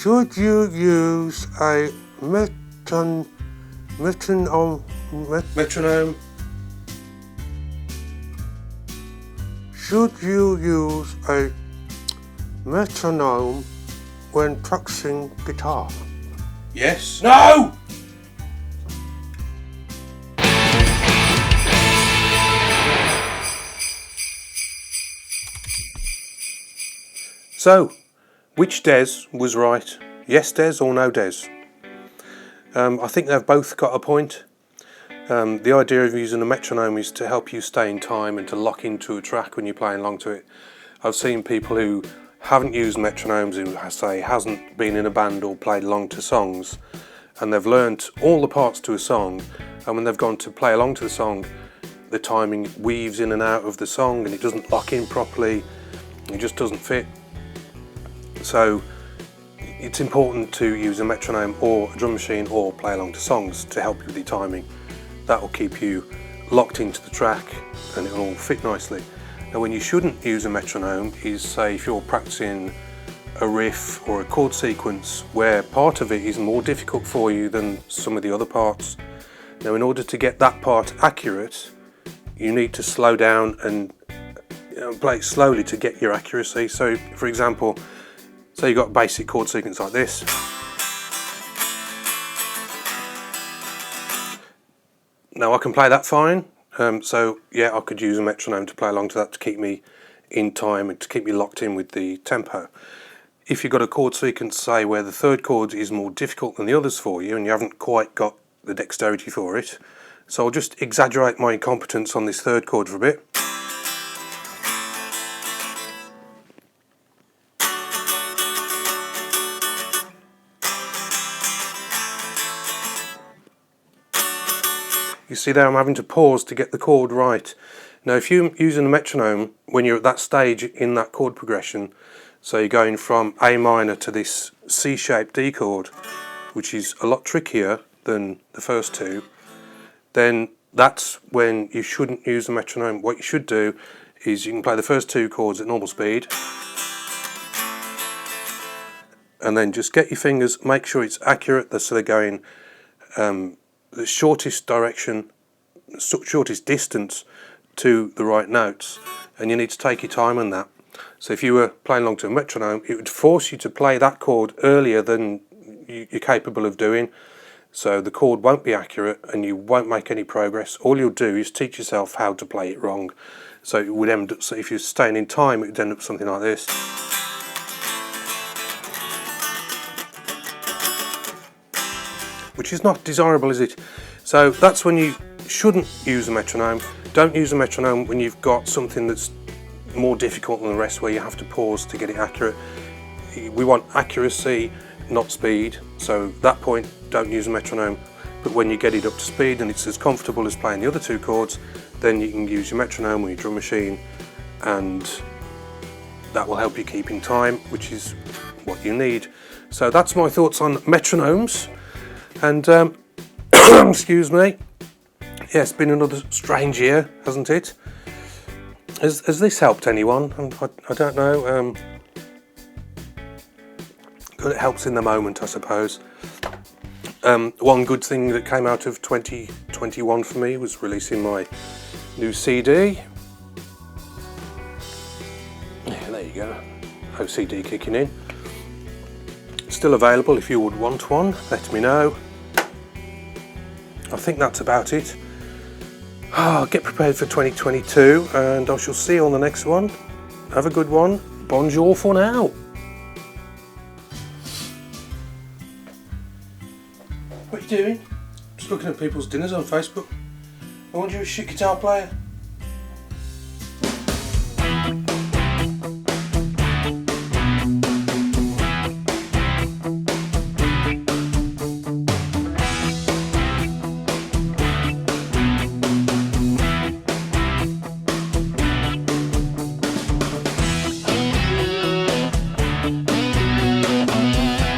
Should you use a metronome? Should you use a metronome when practicing guitar? Yes. No! So, which Des was right? Yes Des or no Des? I think they've both got a point. The idea of using a metronome is to help you stay in time and to lock into a track when you're playing along to it. I've seen people who haven't used metronomes, who say hasn't been in a band or played along to songs, and they've learnt all the parts to a song, and when they've gone to play along to the song, the timing weaves in and out of the song and it doesn't lock in properly, it just doesn't fit. So it's important to use a metronome or a drum machine or play along to songs to help you with your timing. That will keep you locked into the track and it will all fit nicely. Now when you shouldn't use a metronome is, say, if you're practicing a riff or a chord sequence where part of it is more difficult for you than some of the other parts. Now in order to get that part accurate, you need to slow down and play it slowly to get your accuracy. So for example, say you've got a basic chord sequence like this. Now I can play that fine, so yeah, I could use a metronome to play along to that to keep me in time and to keep me locked in with the tempo. If you've got a chord sequence, say, where the third chord is more difficult than the others for you and you haven't quite got the dexterity for it, so I'll just exaggerate my incompetence on this third chord for a bit. You see there I'm having to pause to get the chord right. Now if you're using a metronome when you're at that stage in that chord progression, so you're going from A minor to this C-shaped D chord, which is a lot trickier than the first two, then that's when you shouldn't use the metronome. What you should do is you can play the first two chords at normal speed and then just get your fingers, make sure it's accurate, so they're going the shortest direction, shortest distance to the right notes, and you need to take your time on that. So if you were playing along to a metronome, it would force you to play that chord earlier than you're capable of doing, so the chord won't be accurate and you won't make any progress. All you'll do is teach yourself how to play it wrong. So it would end up, so if you're staying in time, it would end up something like this. Which is not desirable, is it? So that's when you shouldn't use a metronome. Don't use a metronome when you've got something that's more difficult than the rest, where you have to pause to get it accurate. We want accuracy, not speed, so at that point don't use a metronome. But when you get it up to speed and it's as comfortable as playing the other two chords, then you can use your metronome or your drum machine, and that will help you keep in time, which is what you need. So that's my thoughts on metronomes. And excuse me, yeah, it's been another strange year, hasn't it? Has this helped anyone? I don't know. It helps in the moment, I suppose. One good thing that came out of 2021 for me was releasing my new CD. Yeah, there you go. OCD kicking in. Still available if you would want one, let me know. I think that's about it. Get prepared for 2022 and I shall see you on the next one. Have a good one. Bonjour for now. What are you doing? Just looking at people's dinners on Facebook. I wonder you're a shit guitar player.